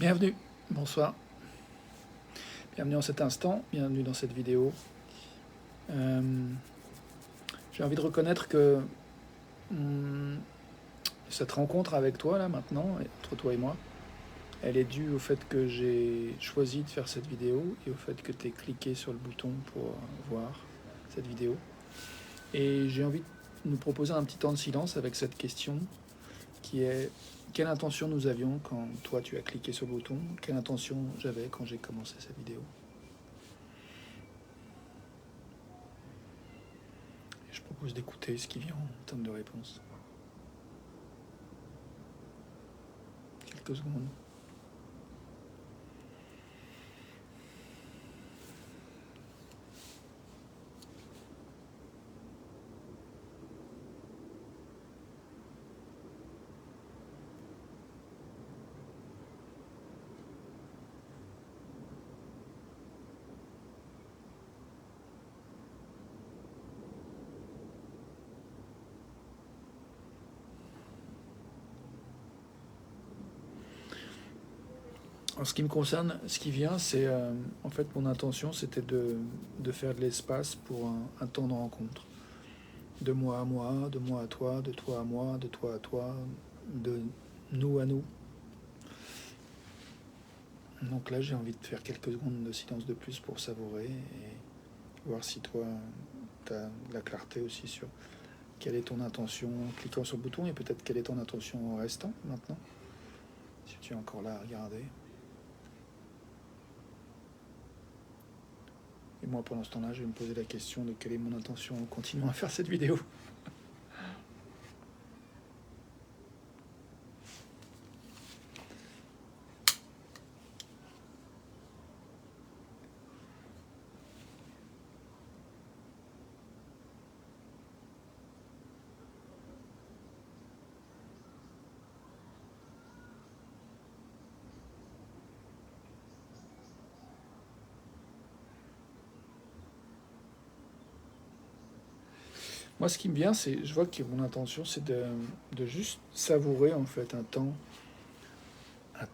Bienvenue, bonsoir, bienvenue en cet instant, bienvenue dans cette vidéo. J'ai envie de reconnaître que cette rencontre avec toi là maintenant, entre toi et moi, elle est due au fait que j'ai choisi de faire cette vidéo et au fait que tu aies cliqué sur le bouton pour voir cette vidéo. Et j'ai envie de nous proposer un petit temps de silence avec cette question qui est: quelle intention nous avions quand toi tu as cliqué sur le bouton? Quelle intention j'avais quand j'ai commencé cette vidéo? Et je propose d'écouter ce qui vient en termes de réponse. Quelques secondes. En ce qui me concerne, ce qui vient, c'est en fait mon intention, c'était de faire de l'espace pour un temps de rencontre. De moi à moi, de moi à toi, de toi à moi, de toi à toi, de nous à nous. Donc là, j'ai envie de faire quelques secondes de silence de plus pour savourer et voir si toi, tu as de la clarté aussi sur quelle est ton intention en cliquant sur le bouton et peut-être quelle est ton intention en restant maintenant, si tu es encore là à regarder. Et moi, pendant ce temps-là, je vais me poser la question de quelle est mon intention en continuant à faire cette vidéo. Moi, ce qui me vient, c'est, je vois que mon intention, c'est de juste savourer en fait un temps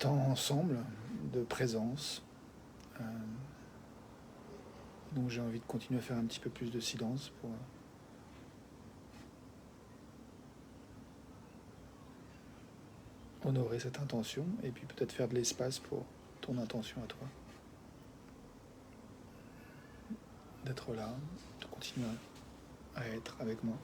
ensemble de présence. Euh, donc j'ai envie de continuer à faire un petit peu plus de silence pour honorer cette intention et puis peut-être faire de l'espace pour ton intention à toi. D'être là, de continuer à être avec moi.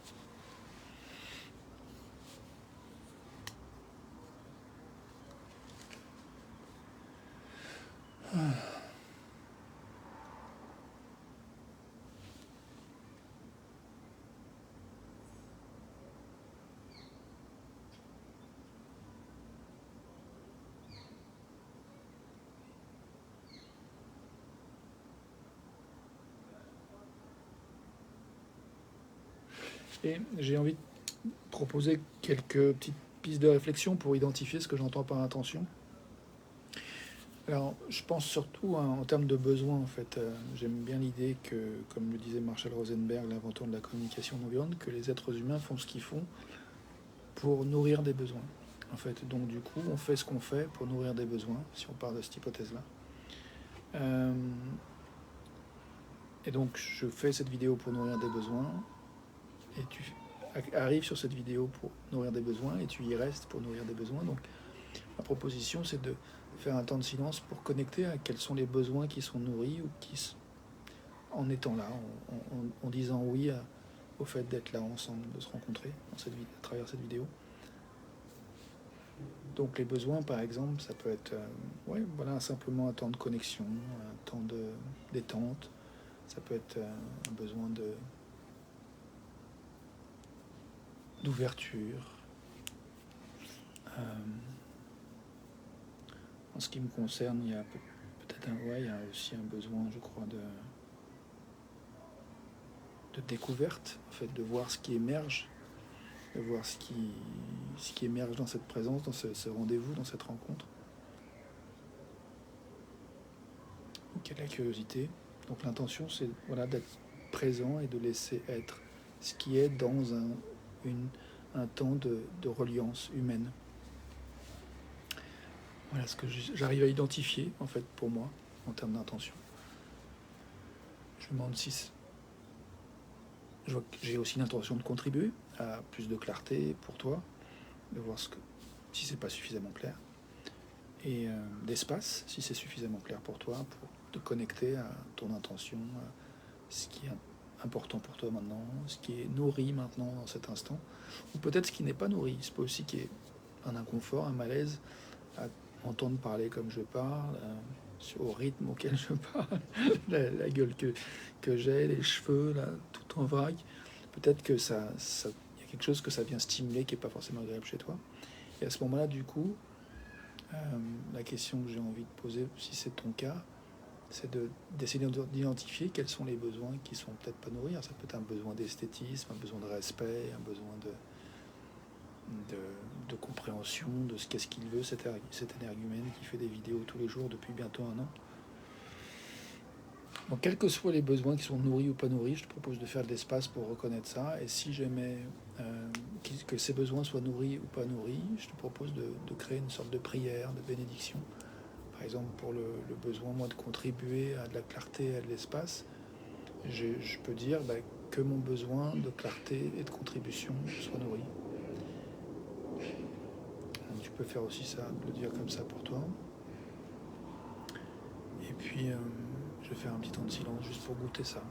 Et j'ai envie de proposer quelques petites pistes de réflexion pour identifier ce que j'entends par intention. Alors, je pense surtout en termes de besoins, en fait. J'aime bien l'idée que, comme le disait Marshall Rosenberg, l'inventeur de la communication non violente, que les êtres humains font ce qu'ils font pour nourrir des besoins. En fait, donc du coup, on fait ce qu'on fait pour nourrir des besoins, si on part de cette hypothèse-là. Euh, et donc, je fais cette vidéo pour nourrir des besoins, et tu arrives sur cette vidéo pour nourrir des besoins, et tu y restes pour nourrir des besoins. Donc, ma proposition, c'est de faire un temps de silence pour connecter à quels sont les besoins qui sont nourris ou qui, en étant là, en disant oui au fait d'être là ensemble, de se rencontrer dans cette, à travers cette vidéo. Donc les besoins, par exemple, ça peut être ouais, voilà, simplement un temps de connexion, un temps de détente. Ça peut être un besoin d'ouverture. En ce qui me concerne, il y a peut-être il y a aussi un besoin, je crois, de découverte, en fait, de voir ce qui émerge, de voir ce qui émerge dans cette présence, dans ce rendez-vous, dans cette rencontre. Donc il y a de la curiosité. Donc l'intention, c'est voilà, d'être présent et de laisser être ce qui est dans un temps de reliance humaine. Voilà ce que j'arrive à identifier, en fait, pour moi, en termes d'intention. Je me demande si je vois que j'ai aussi l'intention de contribuer à plus de clarté pour toi, de voir si c'est pas suffisamment clair, et d'espace, si c'est suffisamment clair pour toi, pour te connecter à ton intention, à ce qui est important pour toi maintenant, ce qui est nourri maintenant dans cet instant, ou peut-être ce qui n'est pas nourri. C'est pas aussi qu'il y ait un inconfort, un malaise à entendre parler comme je parle, au rythme auquel je parle, la gueule que j'ai, les cheveux, là, tout en vrac. Peut-être que y a quelque chose que ça vient stimuler qui n'est pas forcément agréable chez toi. Et à ce moment-là, du coup, la question que j'ai envie de poser, si c'est ton cas, c'est d'essayer d'identifier quels sont les besoins qui sont peut-être pas nourris. Alors, ça peut être un besoin d'esthétisme, un besoin de respect, un besoin de compréhension de qu'est-ce qu'il veut, cet énergumène qui fait des vidéos tous les jours depuis bientôt 1 an. Donc, quels que soient les besoins qui sont nourris ou pas nourris, je te propose de faire de l'espace pour reconnaître ça. Et si j'aimais que ces besoins soient nourris ou pas nourris, je te propose de créer une sorte de prière, de bénédiction. Par exemple, pour le besoin, moi, de contribuer à de la clarté et à de l'espace, je peux dire que mon besoin de clarté et de contribution soit nourri. Donc, tu peux faire aussi ça, le dire comme ça pour toi. Et puis, je vais faire un petit temps de silence juste pour goûter ça.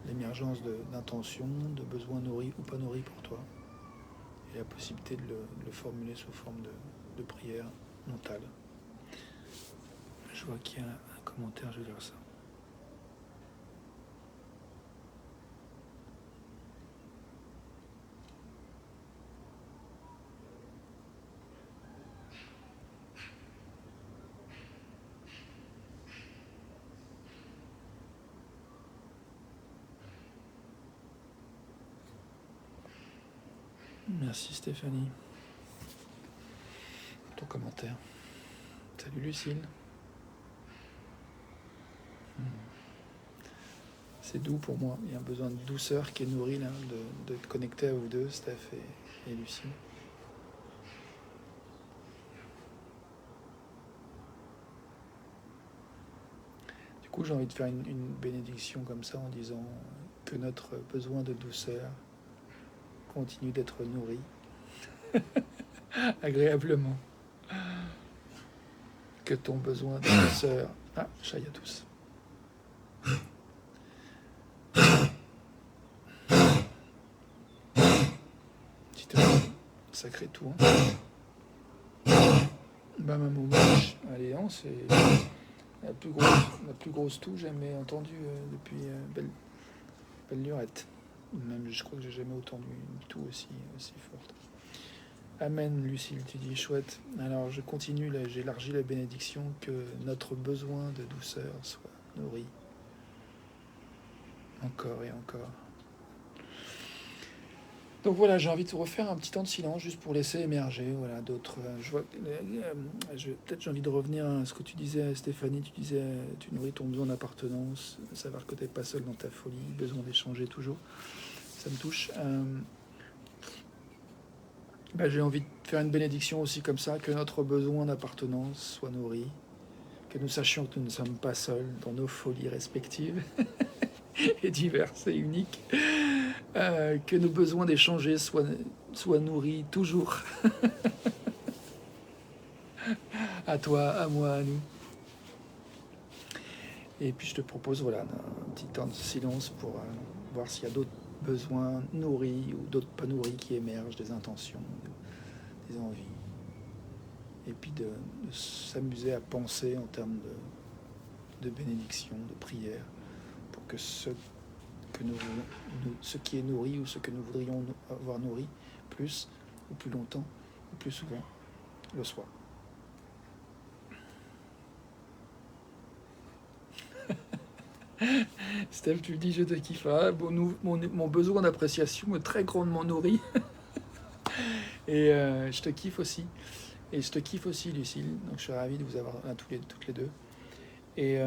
L'émergence d'intentions, de besoins nourris ou pas nourris pour toi. Et la possibilité de le formuler sous forme de prière mentale. Je vois qu'il y a un commentaire, je vais lire ça. Merci Stéphanie pour ton commentaire. Salut Lucille. C'est doux pour moi. Il y a un besoin de douceur qui est nourri là, de te connecter à vous deux, Steph et Lucille. Du coup, j'ai envie de faire une bénédiction comme ça en disant que notre besoin de douceur continue d'être nourri agréablement. Que ton besoin de douceur... Ah, chat, à tous. Sacré tout. Bah, maman moche. Allez, non, c'est la plus grosse toux jamais entendue depuis belle lurette. Même, je crois que j'ai jamais entendu une toux aussi forte. Amen, Lucille, tu dis chouette. Alors, je continue, là, j'élargis la bénédiction, que notre besoin de douceur soit nourri. Encore et encore. Donc voilà, j'ai envie de refaire un petit temps de silence juste pour laisser émerger voilà, d'autres. Peut-être j'ai envie de revenir à ce que tu disais, Stéphanie. Tu disais, tu nourris ton besoin d'appartenance, savoir que tu n'es pas seul dans ta folie, besoin d'échanger toujours. Ça me touche. J'ai envie de faire une bénédiction aussi comme ça, que notre besoin d'appartenance soit nourri, que nous sachions que nous ne sommes pas seuls dans nos folies respectives et diverses et uniques. Que nos besoins d'échanger soient nourris toujours. À toi, à moi, à nous. Et puis je te propose voilà, un petit temps de silence pour voir s'il y a d'autres besoins nourris ou d'autres pas nourris qui émergent, des intentions, des envies. Et puis de s'amuser à penser en termes de bénédiction, de prière, pour que ce qui est nourri ou ce que nous voudrions avoir nourri plus ou plus longtemps ou plus souvent le soit. Steph, tu le dis, je te kiffe. Ah, mon besoin d'appréciation est très grandement nourri. Et je te kiffe aussi. Et je te kiffe aussi, Lucille. Donc je suis ravi de vous avoir là toutes les deux. Et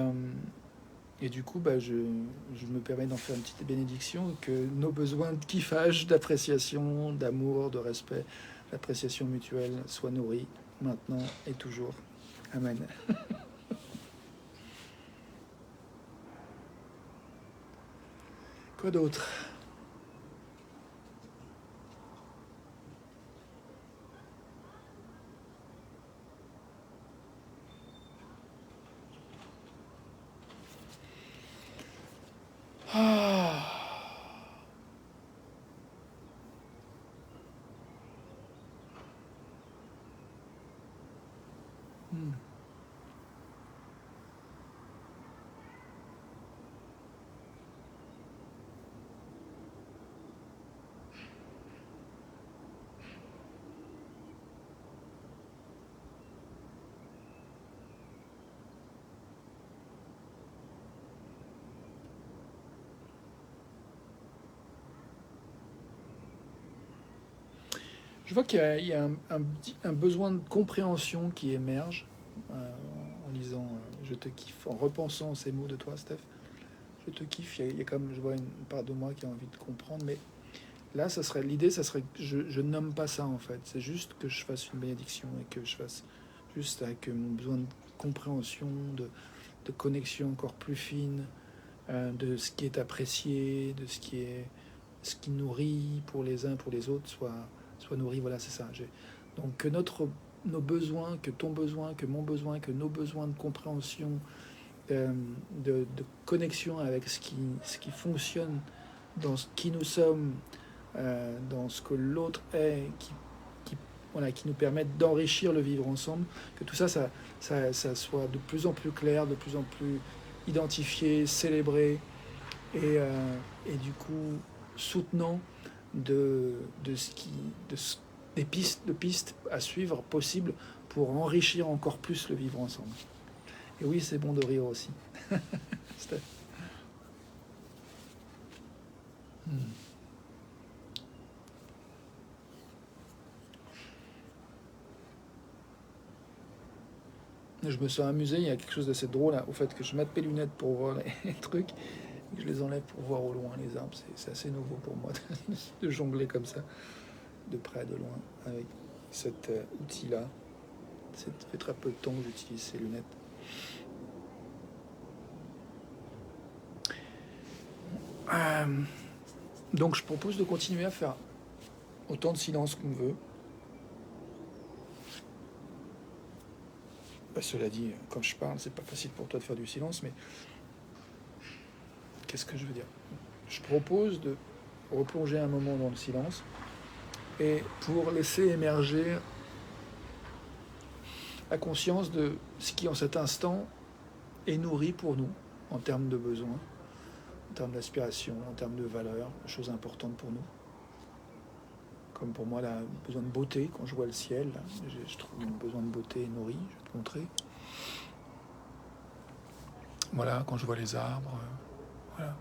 Et du coup, je me permets d'en faire une petite bénédiction, que nos besoins de kiffage, d'appréciation, d'amour, de respect, d'appréciation mutuelle soient nourris maintenant et toujours. Amen. Quoi d'autre? Ah. Hmm. Je vois qu'il y a un besoin de compréhension qui émerge en lisant Je te kiffe, en repensant ces mots de toi, Steph. Je te kiffe, il y a comme, je vois une part de moi qui a envie de comprendre, mais là, l'idée, ça serait que je nomme pas ça en fait. C'est juste que je fasse une bénédiction et que je fasse juste avec mon besoin de compréhension, de connexion encore plus fine, de ce qui est apprécié, de ce qui nourrit pour les uns, pour les autres, soit nourri. Voilà, c'est ça. Donc que nos besoins, que ton besoin, que mon besoin, que nos besoins de compréhension, de connexion avec ce qui fonctionne dans ce qui nous sommes, dans ce que l'autre est, qui, voilà, qui nous permettent d'enrichir le vivre ensemble, que tout ça soit de plus en plus clair, de plus en plus identifié, célébré, et du coup soutenant de ce qui, de, des pistes à suivre possibles pour enrichir encore plus le vivre ensemble. Et oui, c'est bon de rire aussi. Hmm. Je me suis amusé, il y a quelque chose d'assez drôle au fait que je mette mes lunettes pour voir les trucs, et que je les enlève pour voir au loin les arbres. C'est assez nouveau pour moi de jongler comme ça, de près, de loin, avec cet outil-là. Ça fait très peu de temps que j'utilise ces lunettes. Euh, donc je propose de continuer à faire autant de silence qu'on veut. Cela dit, quand je parle, c'est pas facile pour toi de faire du silence, mais qu'est-ce que je veux dire? Je propose de replonger un moment dans le silence et pour laisser émerger la conscience de ce qui en cet instant est nourri pour nous en termes de besoins, en termes d'aspiration, en termes de valeurs, choses importantes pour nous. Comme pour moi, le besoin de beauté, quand je vois le ciel, là, je trouve un besoin de beauté nourri, je vais te montrer. Voilà, quand je vois les arbres, voilà.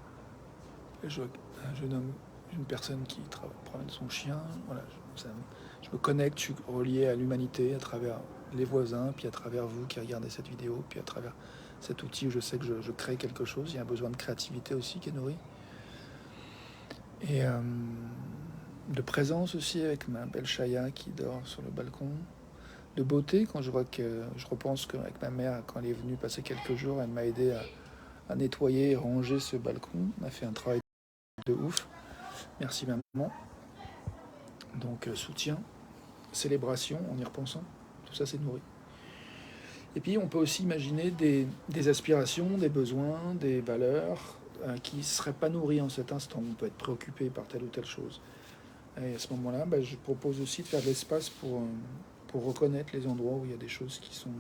Un jeune homme, une personne qui promène son chien, voilà, je me connecte, je suis relié à l'humanité à travers les voisins, puis à travers vous qui regardez cette vidéo, puis à travers cet outil où je sais que je crée quelque chose. Il y a un besoin de créativité aussi qui est nourri. Et de présence aussi avec ma belle Chaya qui dort sur le balcon. De beauté quand je vois que je repense qu'avec ma mère, quand elle est venue passer quelques jours, elle m'a aidé à nettoyer et ranger ce balcon. On a fait un travail de ouf. Merci maman. Donc soutien, célébration en y repensant. Tout ça c'est nourri. Et puis on peut aussi imaginer des aspirations, des besoins, des valeurs qui ne seraient pas nourris en cet instant. On peut être préoccupé par telle ou telle chose. Et à ce moment-là, je propose aussi de faire de l'espace pour reconnaître les endroits où il y a des choses qui sont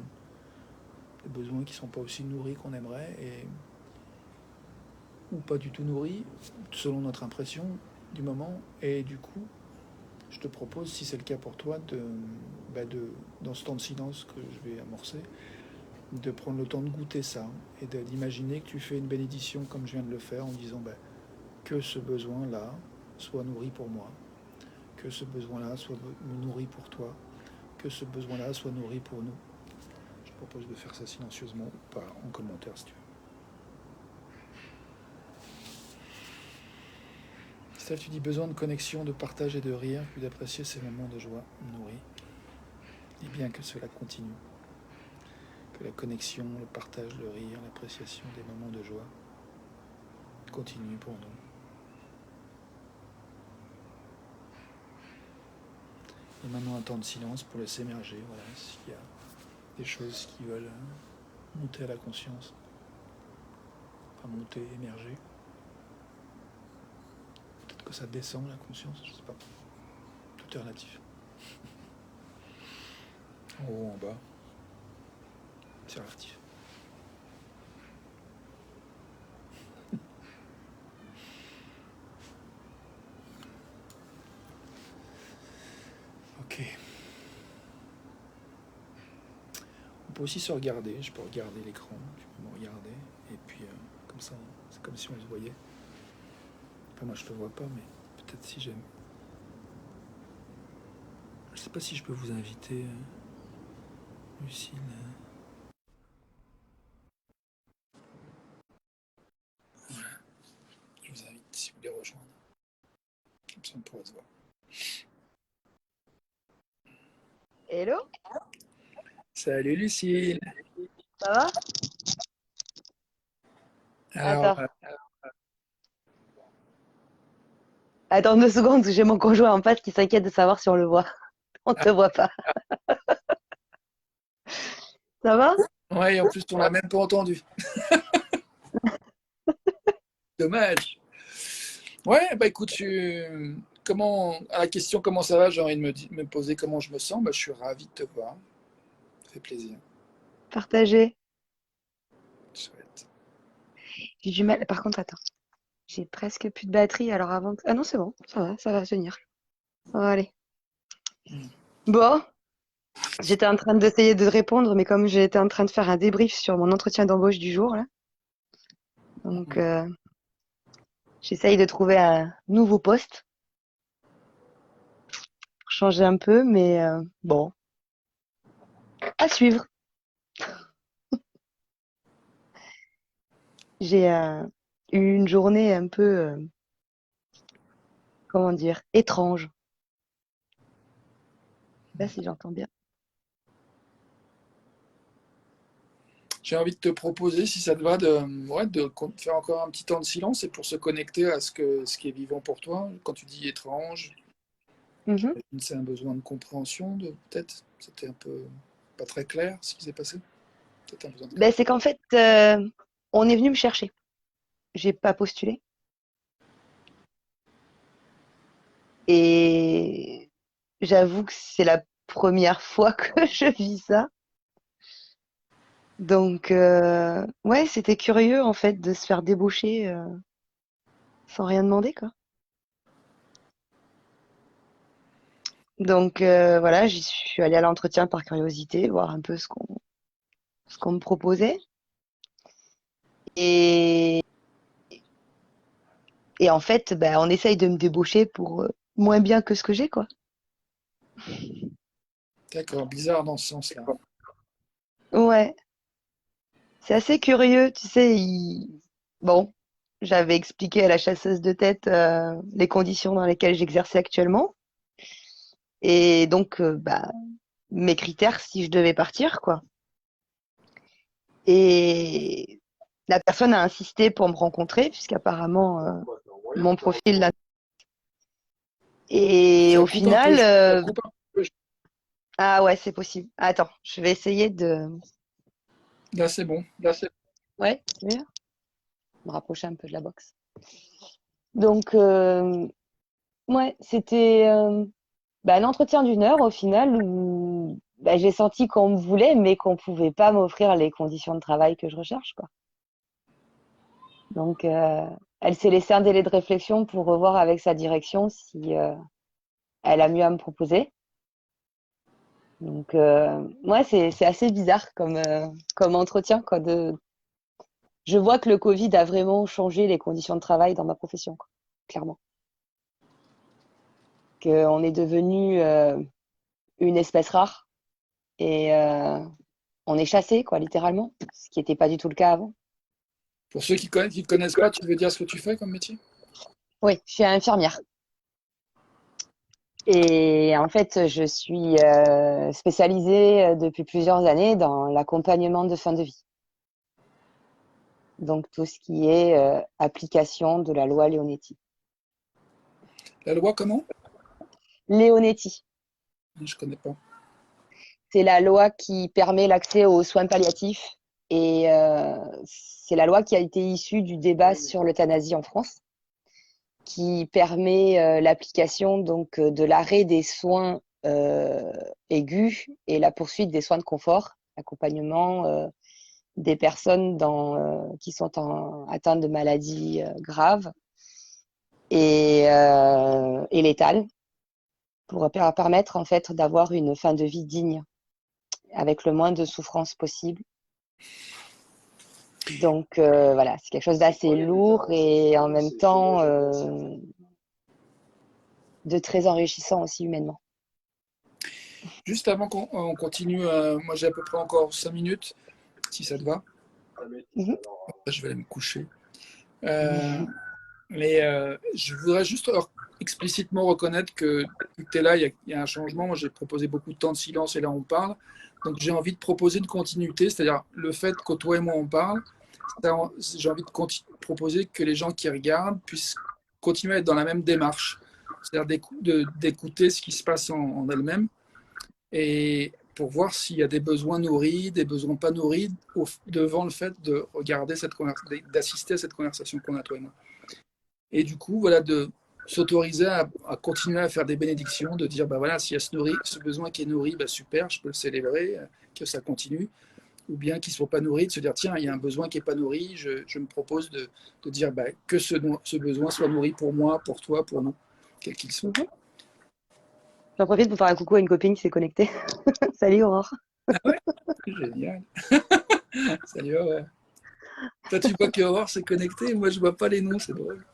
des besoins qui ne sont pas aussi nourris qu'on aimerait, ou pas du tout nourris, selon notre impression du moment. Et du coup, je te propose, si c'est le cas pour toi, dans ce temps de silence que je vais amorcer, de prendre le temps de goûter ça et d'imaginer que tu fais une bénédiction comme je viens de le faire en disant que ce besoin-là soit nourri pour moi, que ce besoin-là soit nourri pour toi, que ce besoin-là soit nourri pour nous. Je te propose de faire ça silencieusement ou pas en commentaire si tu veux. Estelle, tu dis besoin de connexion, de partage et de rire, puis d'apprécier ces moments de joie nourris. Et bien que cela continue, que la connexion, le partage, le rire, l'appréciation des moments de joie continue pour nous. Et maintenant un temps de silence pour laisser émerger, voilà, s'il y a des choses qui veulent monter à la conscience, enfin monter, émerger. Peut-être que ça descend la conscience, je sais pas. Tout est relatif. En haut, en bas, c'est relatif. Ok. On peut aussi se regarder, je peux regarder l'écran, tu peux me regarder, et puis comme ça, c'est comme si on se voyait. Enfin, moi je te vois pas, mais peut-être si j'aime. Je sais pas si je peux vous inviter, Lucille. Je vous invite si vous voulez rejoindre. Comme ça on pourra se voir. Hello, Salut Lucille. ça va? Alors, Attends, attends 2 secondes, j'ai mon conjoint en face qui s'inquiète de savoir si on le voit. On te voit pas. Ça va? ouais, en plus on l'a même pas entendu. Dommage. Ouais, bah écoute, comment, à la question comment ça va, j'ai envie de me poser comment je me sens, bah, je suis ravi de te voir. Ça fait plaisir. Partagé. Chouette. J'ai du mal. Par contre, attends, j'ai presque plus de batterie. Alors avant que... Ah non, c'est bon, ça va tenir. Ça va aller. Mm. Bon, j'étais en train d'essayer de répondre, mais comme j'étais en train de faire un débrief sur mon entretien d'embauche du jour, là, donc j'essaye de trouver un nouveau poste pour changer un peu, mais bon, à suivre. J'ai eu une journée un peu, comment dire, étrange. Je sais pas si j'entends bien. J'ai envie de te proposer, si ça te va, ouais, de faire encore un petit temps de silence et pour se connecter à ce qui est vivant pour toi. Quand tu dis étrange, Mhm. j'imagine que c'est un besoin de compréhension, peut-être. C'était un peu pas très clair ce qui s'est passé. Peut-être un besoin de Ben, clarifier. c'est qu'en fait, on est venu me chercher. J'ai pas postulé. Et j'avoue que c'est la première fois que je vis ça. Donc, ouais, c'était curieux en fait de se faire débaucher sans rien demander, quoi. Donc, voilà, j'y suis allée à l'entretien par curiosité, voir un peu ce qu'on me proposait. Et, et en fait, ben, on essaye de me débaucher pour moins bien que ce que j'ai, quoi. D'accord, bizarre dans ce sens-là. Ouais, c'est assez curieux, tu sais. Bon, j'avais expliqué à la chasseuse de tête les conditions dans lesquelles j'exerçais actuellement et donc bah, mes critères si je devais partir, quoi. Et la personne a insisté pour me rencontrer puisqu'apparemment mon profil là. Et Ça au coupe un peu. final, Ça coupe un peu. ah ouais, c'est possible. Attends, je vais essayer de. Là, c'est bon. Ouais, tu veux me rapprocher un peu de la box. Donc, ouais, c'était bah, l'entretien d'une heure au final où bah, j'ai senti qu'on me voulait, mais qu'on pouvait pas m'offrir les conditions de travail que je recherche, quoi. Donc, elle s'est laissé un délai de réflexion pour revoir avec sa direction si elle a mieux à me proposer. Donc, ouais, c'est assez bizarre comme entretien, quoi. Je vois que le Covid a vraiment changé les conditions de travail dans ma profession, quoi, clairement. Qu'on est devenu une espèce rare et on est chassé, quoi, littéralement, ce qui n'était pas du tout le cas avant. Pour ceux qui ne connaissent pas, tu veux dire ce que tu fais comme métier? Oui, je suis infirmière. Et en fait, je suis spécialisée depuis plusieurs années dans l'accompagnement de fin de vie. Donc, tout ce qui est application de la loi Leonetti. La loi, comment? Leonetti, Je connais pas. c'est la loi qui permet l'accès aux soins palliatifs et c'est la loi qui a été issue du débat sur l'euthanasie en France, qui permet l'application donc de l'arrêt des soins aigus et la poursuite des soins de confort, accompagnement des personnes qui sont atteintes de maladies graves et létales pour permettre en fait d'avoir une fin de vie digne avec le moins de souffrance possible. Donc voilà, c'est quelque chose d'assez lourd et en même temps de très enrichissant aussi humainement. Juste avant qu'on continue, moi j'ai à peu près encore 5 minutes, si ça te va. Mhm. Je vais aller me coucher. Mais je voudrais juste explicitement reconnaître que depuis que tu es là, il y a un changement. Moi, j'ai proposé beaucoup de temps de silence et là, on parle. Donc, j'ai envie de proposer une continuité, c'est-à-dire le fait que toi et moi, on parle. J'ai envie de proposer que les gens qui regardent puissent continuer à être dans la même démarche, c'est-à-dire d'écouter ce qui se passe en elles-mêmes et pour voir s'il y a des besoins nourris, des besoins pas nourris devant le fait de regarder d'assister à cette conversation qu'on a toi et moi. Et du coup, voilà, de s'autoriser à continuer à faire des bénédictions, de dire, bah voilà, s'il y a ce besoin qui est nourri, bah super, je peux le célébrer, que ça continue. Ou bien qu'il ne soit pas nourri, de se dire, tiens, il y a un besoin qui n'est pas nourri, je me propose de dire bah, que ce besoin soit nourri pour moi, pour toi, pour nous, quel qu'il soit. Mhm. J'en profite pour faire un coucou à une copine qui s'est connectée. Salut Aurore. Ah ouais, génial. Salut, ouais. Toi, tu vois que Aurore s'est connecté, moi, je vois pas les noms, c'est drôle.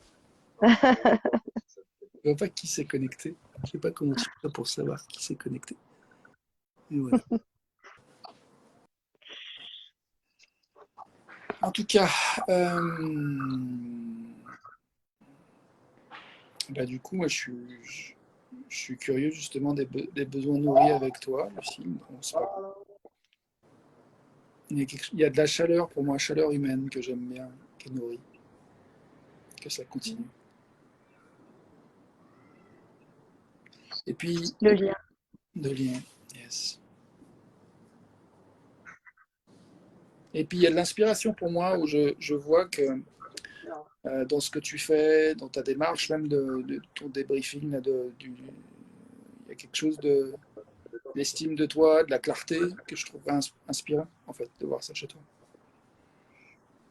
Je vois pas qui s'est connecté. Je sais pas comment tu fais pour savoir qui s'est connecté. Et voilà. En tout cas, bah, du coup, moi, je suis curieux justement des besoins nourris avec toi, Lucie. Il y a de la chaleur pour moi, chaleur humaine que j'aime bien, qui est nourrie, que ça continue. Et puis, Le lien. de lien, yes. Et puis, il y a de l'inspiration pour moi où je vois que dans ce que tu fais, dans ta démarche, même de ton débriefing, là, il y a quelque chose de l'estime de toi, de la clarté que je trouve inspirant, en fait, de voir ça chez toi.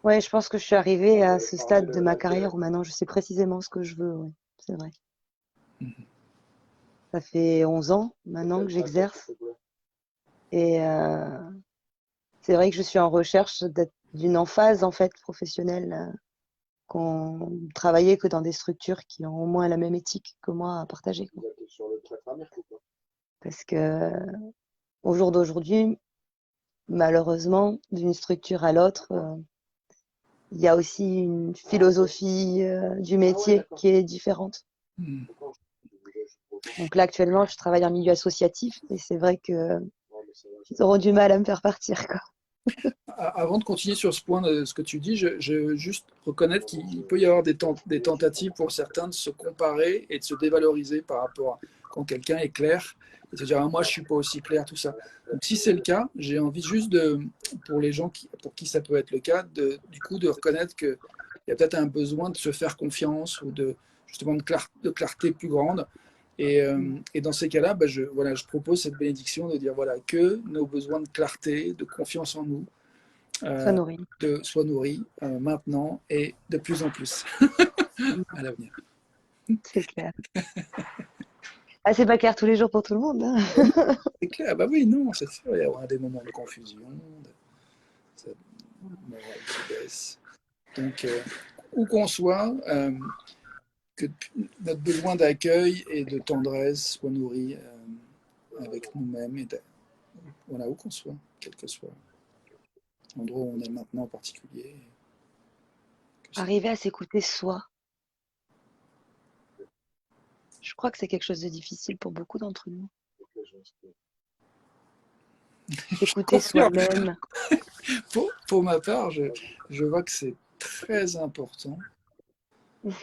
Ouais, je pense que je suis arrivée à ce stade de ma carrière où maintenant je sais précisément ce que je veux. Ouais, c'est vrai. Mhm. Ça fait 11 ans maintenant que j'exerce et c'est vrai que je suis en recherche d'une emphase en fait professionnelle, qu'on travaillait que dans des structures qui ont au moins la même éthique que moi à partager, quoi. Parce que au jour d'aujourd'hui, malheureusement, d'une structure à l'autre, il y a aussi une philosophie du métier qui est différente. Mhm. Donc là, actuellement, je travaille en milieu associatif et c'est vrai que ils auront du mal à me faire partir, quoi. Avant de continuer sur ce point de ce que tu dis, je veux juste reconnaître qu'il peut y avoir des tentatives pour certains de se comparer et de se dévaloriser par rapport à quand quelqu'un est clair et de se dire ah, moi je suis pas aussi clair, tout ça. Donc si c'est le cas, j'ai envie juste pour les gens pour qui ça peut être le cas, du coup de reconnaître qu'il y a peut-être un besoin de se faire confiance ou justement de clarté plus grande. Et dans ces cas-là, bah, voilà, je propose cette bénédiction de dire voilà, que nos besoins de clarté, de confiance en nous, Ça euh, nourrit. soient nourris maintenant et de plus en plus à l'avenir. C'est clair. Ah, c'est pas clair tous les jours pour tout le monde, hein. C'est clair, bah oui, non, c'est sûr, il y aura des moments de confusion, de morale qui baisse. Donc, où qu'on soit, que notre besoin d'accueil et de tendresse soit nourri avec nous-mêmes et voilà, où qu'on soit, quel que soit l'endroit où on est maintenant en particulier. Que ça... Arriver à s'écouter soi, Je crois que c'est quelque chose de difficile pour beaucoup d'entre nous. Je S'écouter confirme. soi-même. Pour ma part, je vois que c'est très important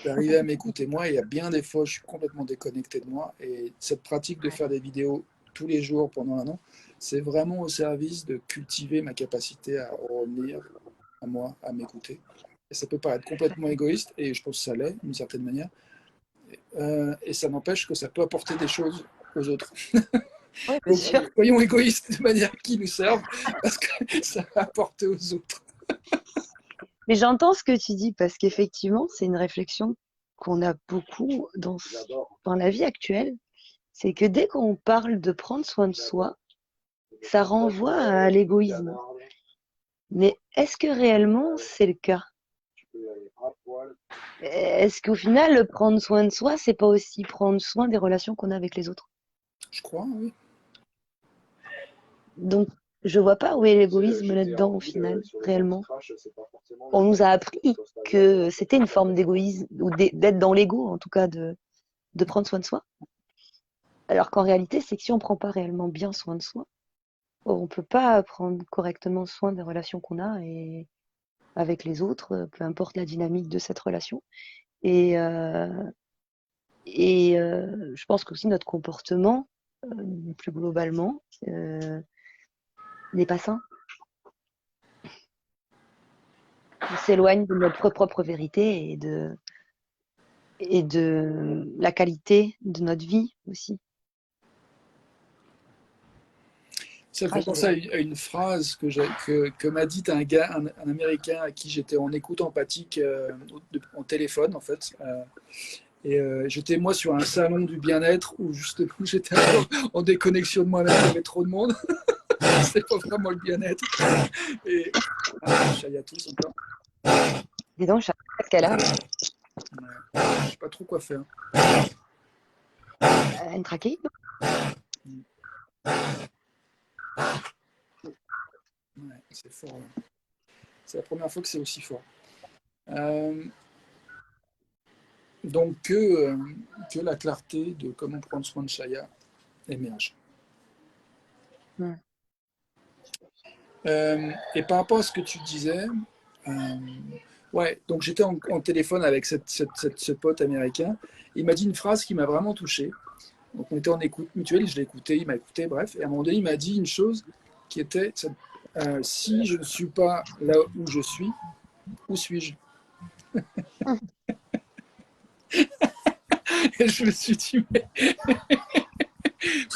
d'arriver à m'écouter moi. Il y a bien des fois, je suis complètement déconnecté de moi. Et cette pratique de Ouais. faire des vidéos tous les jours pendant un an, c'est vraiment au service de cultiver ma capacité à revenir à moi, à m'écouter. Et ça peut paraître complètement égoïste, et je pense que ça l'est, d'une certaine manière. Et ça n'empêche que ça peut apporter des choses aux autres. Oui, bien sûr. Soyons égoïstes de manière qui nous servent, parce que ça va apporter aux autres. Mais j'entends ce que tu dis parce qu'effectivement, c'est une réflexion qu'on a beaucoup dans la vie actuelle. C'est que dès qu'on parle de prendre soin de soi, ça renvoie à l'égoïsme. Mais est-ce que réellement c'est le cas? Est-ce qu'au final, prendre soin de soi, c'est pas aussi prendre soin des relations qu'on a avec les autres? Je crois, oui. Donc, je vois pas où est l'égoïsme là-dedans au final, réellement. On nous a appris que c'était une forme d'égoïsme, ou d'être dans l'ego, en tout cas, de prendre soin de soi. Alors qu'en réalité, c'est que si on prend pas réellement bien soin de soi, on peut pas prendre correctement soin des relations qu'on a et avec les autres, peu importe la dynamique de cette relation. Et, je pense qu'aussi notre comportement, plus globalement, n'est pas sain. On s'éloigne de notre propre vérité et de la qualité de notre vie aussi. Ça me Ah, fait penser à une phrase que m'a dite un gars, un Américain à qui j'étais en écoute empathique en téléphone, en fait. J'étais, moi, sur un salon du bien-être où justement j'étais en déconnexion de moi-même, il y avait trop de monde. C'est pas vraiment le bien-être. Et je à tous encore. dis donc, je sais pas ce qu'elle a. Ouais. Je sais pas trop quoi faire. Une trachéite, non? Ouais, c'est fort. Ouais. C'est la première fois que c'est aussi fort. Euh, donc que la clarté de comment prendre soin de Chaya émerge. Hmm. Et par rapport à ce que tu disais, euh, ouais, donc j'étais en téléphone avec ce pote américain. Il m'a dit une phrase qui m'a vraiment touché. Donc on était en écoute mutuelle, je l'ai écouté, il m'a écouté, bref. Et à un moment donné, il m'a dit une chose qui était si je ne suis pas là où je suis, où suis-je? Et je me suis dit, mais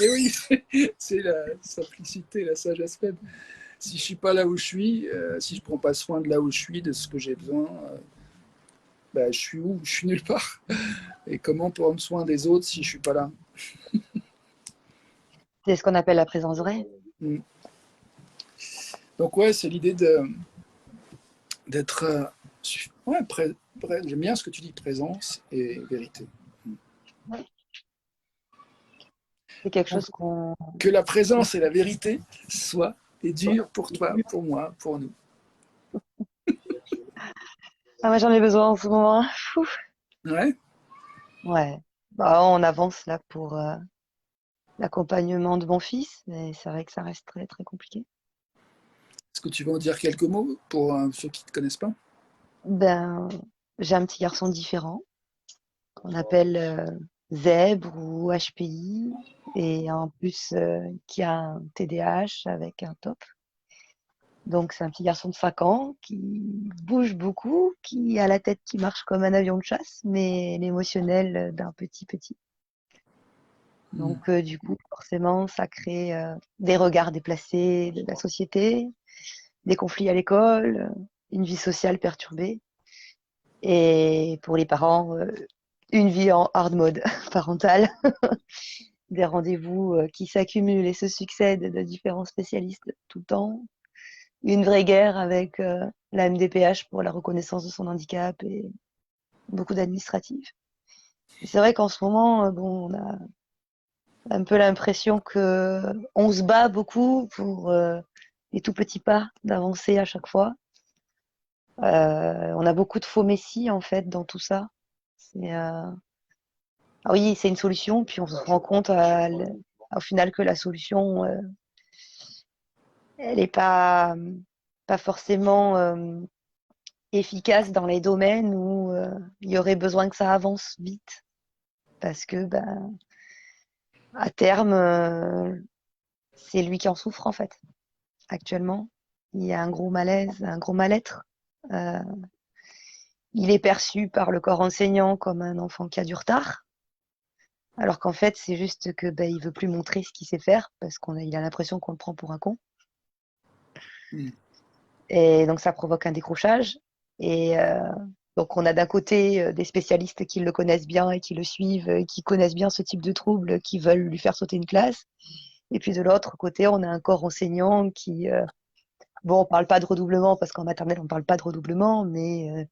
oui, c'est la simplicité, la sagesse même. Si je suis pas là où je suis, si je prends pas soin de là où je suis, de ce que j'ai besoin, bah, je suis où? Je suis nulle part. Et comment prendre soin des autres si je suis pas là? C'est ce qu'on appelle la présence vraie. Mm. Donc ouais, c'est l'idée d'être ouais, j'aime bien ce que tu dis, présence et vérité. C'est quelque Donc, chose qu'on... que la présence et la vérité soient et durent pour toi, pour moi, pour nous. Ah, moi, j'en ai besoin en ce moment. Fou. Ouais. Ouais. Bah, on avance là pour l'accompagnement de mon fils, mais c'est vrai que ça reste très, très compliqué. Est-ce que tu veux en dire quelques mots pour ceux qui ne te connaissent pas? Ben, j'ai un petit garçon différent qu'on appelle Zèbre ou HPI et en plus qui a un TDAH avec un TOP. Donc c'est un petit garçon de 5 ans qui bouge beaucoup, qui a la tête qui marche comme un avion de chasse, mais l'émotionnel d'un petit petit. Mm. Donc du coup forcément ça crée des regards déplacés de la société, des conflits à l'école, une vie sociale perturbée et pour les parents une vie en hard mode parental, des rendez-vous qui s'accumulent et se succèdent de différents spécialistes tout le temps, une vraie guerre avec la MDPH pour la reconnaissance de son handicap et beaucoup d'administratifs. C'est vrai qu'en ce moment, bon, on a un peu l'impression que on se bat beaucoup pour les tout petits pas d'avancer à chaque fois. On a beaucoup de faux messies en fait dans tout ça. C'est ah oui, c'est une solution, puis on se rend compte au final que la solution, elle n'est pas forcément efficace dans les domaines où il y aurait besoin que ça avance vite. Parce que, ben, à terme, c'est lui qui en souffre, en fait. Actuellement, il y a un gros malaise, un gros mal-être. Euh, il est perçu par le corps enseignant comme un enfant qui a du retard, alors qu'en fait, c'est juste que ben, il veut plus montrer ce qu'il sait faire parce il a l'impression qu'on le prend pour un con. Hmm. Et donc, ça provoque un décrochage. Et donc, on a d'un côté des spécialistes qui le connaissent bien et qui le suivent, qui connaissent bien ce type de troubles, qui veulent lui faire sauter une classe. Et puis de l'autre côté, on a un corps enseignant qui, bon, on parle pas de redoublement parce qu'en maternelle, on parle pas de redoublement, mais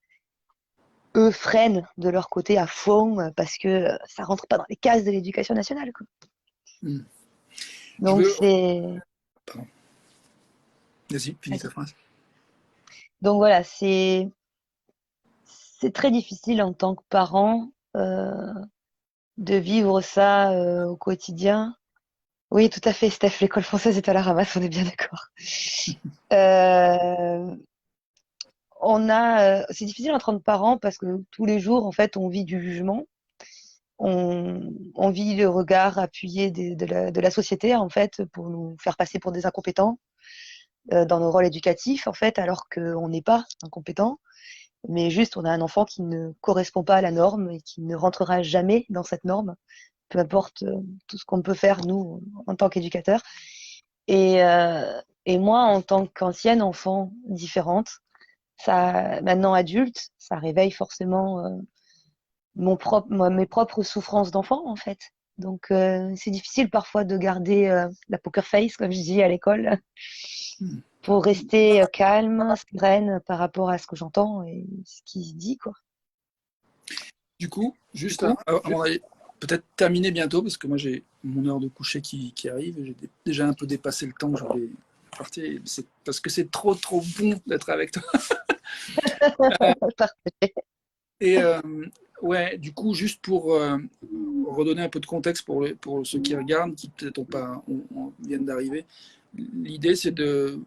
eux freinent de leur côté à fond parce que ça rentre pas dans les cases de l'éducation nationale, quoi. Hmm. Je Donc veux. c'est, Pardon. Vas-y, finis ta phrase. donc voilà, c'est très difficile en tant que parent de vivre ça au quotidien. Oui, tout à fait, Steph, l'école française est à la ramasse, on est bien d'accord. Euh, c'est difficile en tant que parent parce que tous les jours, en fait, on vit du jugement, on vit le regard appuyé de la société, en fait, pour nous faire passer pour des incompétents dans nos rôles éducatifs, en fait, alors qu'on n'est pas incompétent, mais juste on a un enfant qui ne correspond pas à la norme et qui ne rentrera jamais dans cette norme, peu importe tout ce qu'on peut faire, nous, en tant qu'éducateurs. Et moi, en tant qu'ancienne enfant différente, ça, maintenant adulte, ça réveille forcément mes propres souffrances d'enfant, en fait. Donc, c'est difficile parfois de garder la poker face, comme je dis à l'école, Hmm. pour rester calme, sereine par rapport à ce que j'entends et ce qui se dit, quoi. Du coup, Du juste coup, avant d'aller peut-être terminer bientôt, parce que moi j'ai mon heure de coucher qui arrive, et j'ai déjà un peu dépassé le temps que je voulais partir, c'est parce que c'est trop bon d'être avec toi. partagez. Et ouais, du coup, juste pour redonner un peu de contexte pour ceux qui regardent, qui peut-être viennent d'arriver, l'idée c'est de.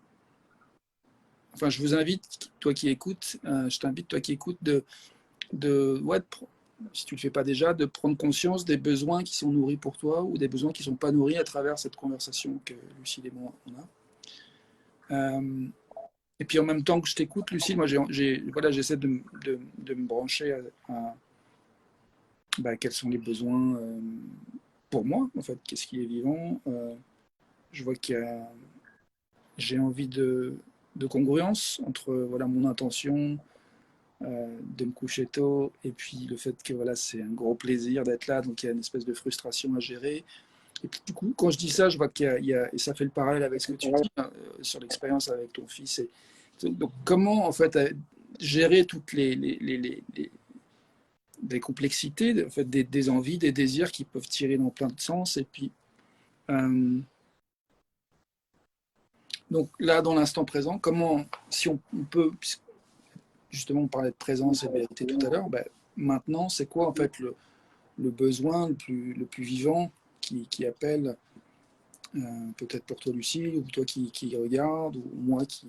Enfin, je vous invite, toi qui écoutes, je t'invite, toi qui écoutes, ouais, si tu ne le fais pas déjà, de prendre conscience des besoins qui sont nourris pour toi ou des besoins qui ne sont pas nourris à travers cette conversation que Lucille et moi on a. Et puis en même temps que je t'écoute, Lucille, moi voilà, j'essaie de me brancher à bah, quels sont les besoins pour moi, en fait, qu'est-ce qui est vivant. Je vois j'ai envie de congruence entre voilà, mon intention, de me coucher tôt et puis le fait que voilà, c'est un gros plaisir d'être là, donc il y a une espèce de frustration à gérer. Et puis du coup, quand je dis ça, je vois et ça fait le parallèle avec ce que tu dis hein, sur l'expérience avec ton fils. Donc comment en fait gérer toutes les complexités, en fait, des envies, des désirs qui peuvent tirer dans plein de sens. Et puis euh, donc là, dans l'instant présent, comment, si on peut, justement, on parlait de présence et de vérité tout à l'heure, ben, maintenant, c'est quoi en fait le besoin le plus vivant qui appelle, peut-être pour toi Lucie, ou toi qui regarde, ou moi qui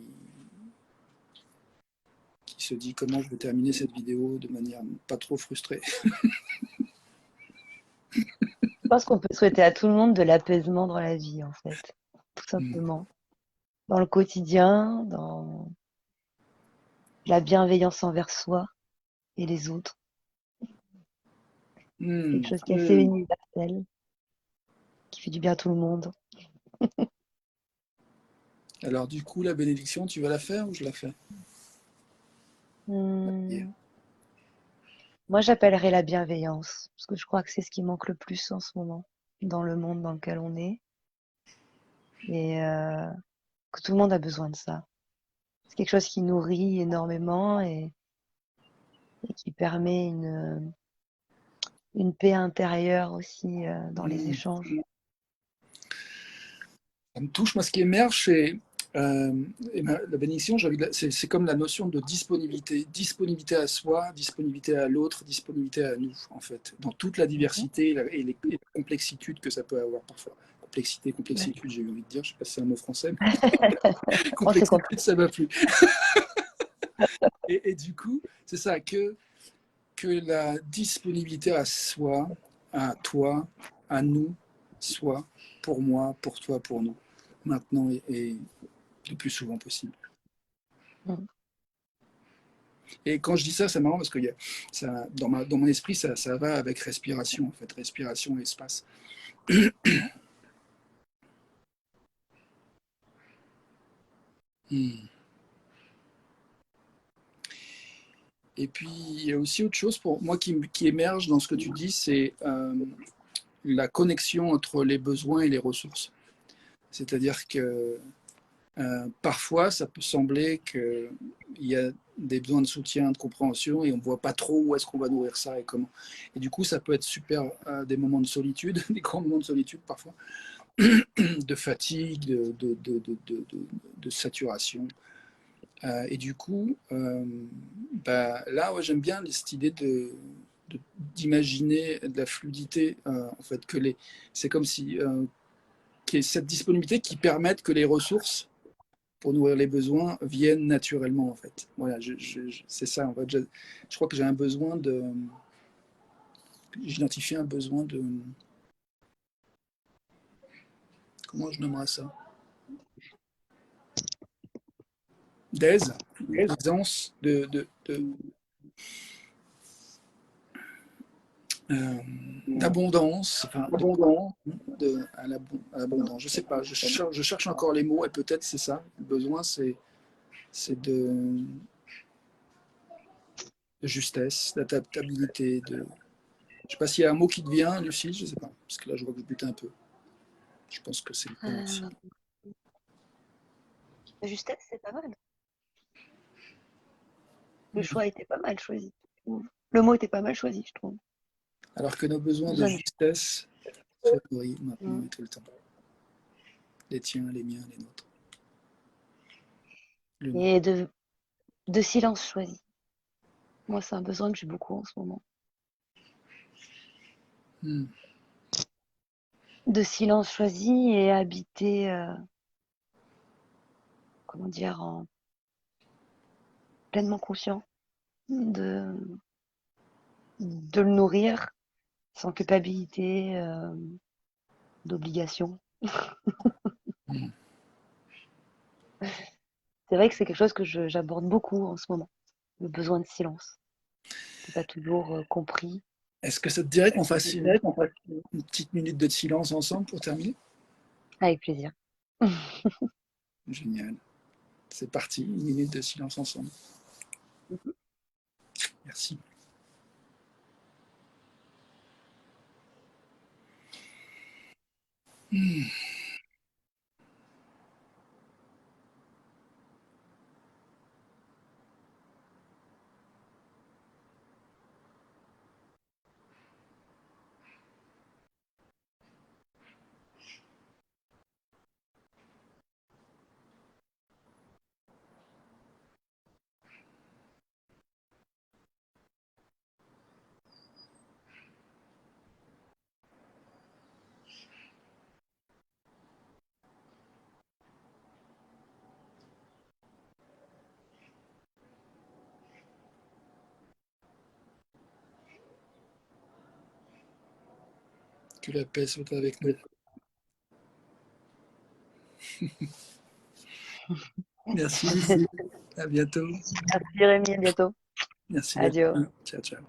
se dit comment je vais terminer cette vidéo de manière pas trop frustrée. Je pense qu'on peut souhaiter à tout le monde de l'apaisement dans la vie, en fait, tout Mm. simplement. Dans le quotidien, dans la bienveillance envers soi et les autres. Quelque Mm. chose qui est assez universel, qui fait du bien à tout le monde. Alors du coup, la bénédiction, tu vas la faire ou je la fais? Yeah. Hmm. Moi, j'appellerais la bienveillance, parce que je crois que c'est ce qui manque le plus en ce moment, dans le monde dans lequel on est, et que tout le monde a besoin de ça. C'est quelque chose qui nourrit énormément et qui permet une paix intérieure aussi dans les Mm. échanges. Ça me touche, moi, ce qui émerge, c'est La bénédiction, c'est comme la notion de disponibilité. Disponibilité à soi, disponibilité à l'autre, disponibilité à nous, en fait, dans toute la Mhm. diversité et la complexitude que ça peut avoir parfois. Complexité, complexitude, j'ai envie de dire, je ne sais pas si c'est un mot français, mais On se comprend. complexitude, ça m'a plu. Et du coup, c'est ça, que la disponibilité à soi, à toi, à nous, soit pour moi, pour toi, pour nous, maintenant et le plus souvent possible. Mhm. Et quand je dis ça, c'est marrant parce que ça, dans mon esprit, ça va avec respiration, en fait, respiration et espace. Mhm. Hmm. Et puis, il y a aussi autre chose pour moi qui émerge dans ce que tu dis, c'est la connexion entre les besoins et les ressources. C'est-à-dire que parfois, ça peut sembler qu'il y a des besoins de soutien, de compréhension, et on ne voit pas trop où est-ce qu'on va nourrir ça et comment. Et du coup, ça peut être super des moments de solitude, des grands moments de solitude parfois, de fatigue, de saturation. Et du coup, bah, là, ouais, j'aime bien cette idée d'imaginer de la fluidité, en fait, c'est comme si qu'il y ait cette disponibilité qui permette que les ressources pour nourrir les besoins viennent naturellement, en fait. Voilà, c'est ça, en fait. Je crois que j'identifie un besoin comment je nommerais ça? D'aise, d'aisance, euh, d'abondance, enfin, à l'abondance. Je sais pas, je cherche encore les mots et peut-être c'est ça. Le besoin, c'est de justesse, d'adaptabilité. Je sais pas s'il y a un mot qui te vient, Lucie, je sais pas. Parce que là, je vois que je bute un peu. Je pense que c'est le temps aussi. Euh, Justesse, c'est pas mal. Le choix était pas mal choisi. Le mot était pas mal choisi, je trouve. Alors que nos besoins de Besoin de justesse se nourrissent maintenant Mm. et tout le temps. Les tiens, les miens, les nôtres. Le nôtre. Et de silence choisi. Moi, c'est un besoin que j'ai beaucoup en ce moment. Hmm. De silence choisi et habiter, comment dire, pleinement conscient de, de le nourrir sans culpabilité, d'obligation. Hmm. C'est vrai que c'est quelque chose que j'aborde beaucoup en ce moment, le besoin de silence. C'est pas toujours compris. Est-ce que ça te dirait qu'on fasse une petite minute de silence ensemble pour terminer? Avec plaisir. Génial. C'est parti, une minute de silence ensemble. Merci. Hmm. Que la paix soit avec nous. Merci Lucie. À bientôt. Merci Rémi, à bientôt. Merci d'être Adieu. là. Ciao, ciao.